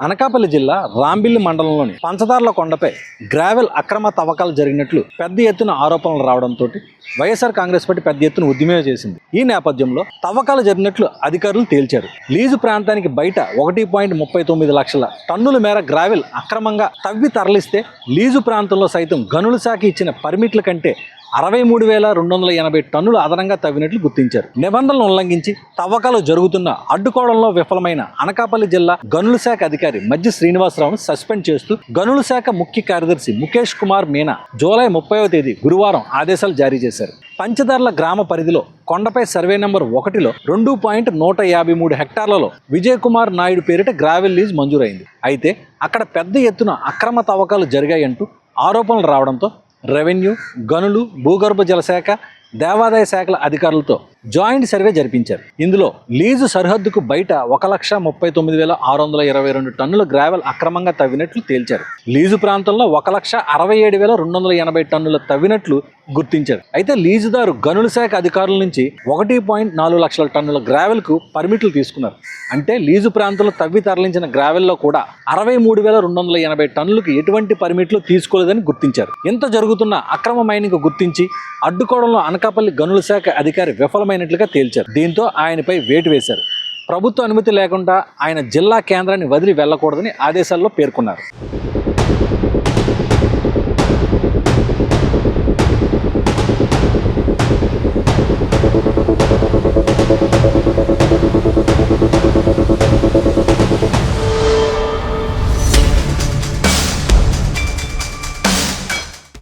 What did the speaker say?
అనకాపల్లి జిల్లా రాంబిల్లి మండలంలోని పంచదార్ల కొండపై గ్రావెల్ అక్రమ తవ్వకాలు జరిగినట్లు పెద్ద ఎత్తున ఆరోపణలు రావడంతో వైఎస్ఆర్ కాంగ్రెస్ పార్టీ పెద్ద ఎత్తున ఉద్యమం చేసింది. ఈ నేపథ్యంలో తవ్వకాలు జరిగినట్లు అధికారులు తేల్చారు. లీజు ప్రాంతానికి బయట 1.39 లక్షల టన్నుల మేర గ్రావెల్ అక్రమంగా తవ్వి తరలిస్తే లీజు ప్రాంతంలో సైతం గనుల శాఖ ఇచ్చిన పర్మిట్ల కంటే 63,280 టన్నులు అదనంగా తవ్వినట్లు గుర్తించారు. నిబంధనలు ఉల్లంఘించి తవ్వకాలు జరుగుతున్న అడ్డుకోవడంలో విఫలమైన అనకాపల్లి జిల్లా గనుల శాఖ అధికారి మధ్య శ్రీనివాసరావును సస్పెండ్ చేస్తూ గనుల శాఖ ముఖ్య కార్యదర్శి ముఖేష్ కుమార్ మీనా జూలై 30వ తేదీ గురువారం ఆదేశాలు జారీ చేశారు. పంచదార్ల గ్రామ పరిధిలో కొండపై సర్వే నంబర్ 1లో 2.153 హెక్టార్లలో విజయ్ కుమార్ నాయుడు పేరిట గ్రావెల్ లీజ్ మంజూరైంది. అయితే అక్కడ పెద్ద ఎత్తున అక్రమ తవ్వకాలు జరిగాయంటూ ఆరోపణలు రావడంతో రెవెన్యూ, గనులు, భూగర్భ జలశాఖ, దేవాదాయ శాఖల అధికారులతో జాయింట్ సర్వే జరిపించారు. ఇందులో లీజు సరిహద్దుకు బయట 1,39,622 టన్నుల గ్రావెల్ అక్రమంగా తవ్వినట్లు తేల్చారు. లీజు ప్రాంతంలో 1,67,280 టన్నుల తవ్వినట్లు గుర్తించారు. అయితే లీజుదారు గనుల శాఖ అధికారుల నుంచి 1.4 లక్షల టన్నుల గ్రావెల్కు పర్మిట్లు తీసుకున్నారు. అంటే లీజు ప్రాంతంలో తవ్వి తరలించిన గ్రావెల్లో కూడా 63,280 టన్నులకు ఎటువంటి పర్మిట్లు తీసుకోలేదని గుర్తించారు. ఇంత జరుగుతున్న అక్రమ మైనింగ్ గుర్తించి అడ్డుకోవడంలో అనకాపల్లి గనుల శాఖ అధికారి విఫలమైనట్లుగా తేల్చారు. దీంతో ఆయనపై వేటు వేశారు. ప్రభుత్వ అనుమతి లేకుండా ఆయన జిల్లా కేంద్రాన్ని వదిలి వెళ్లకూడదని ఆదేశాల్లో పేర్కొన్నారు.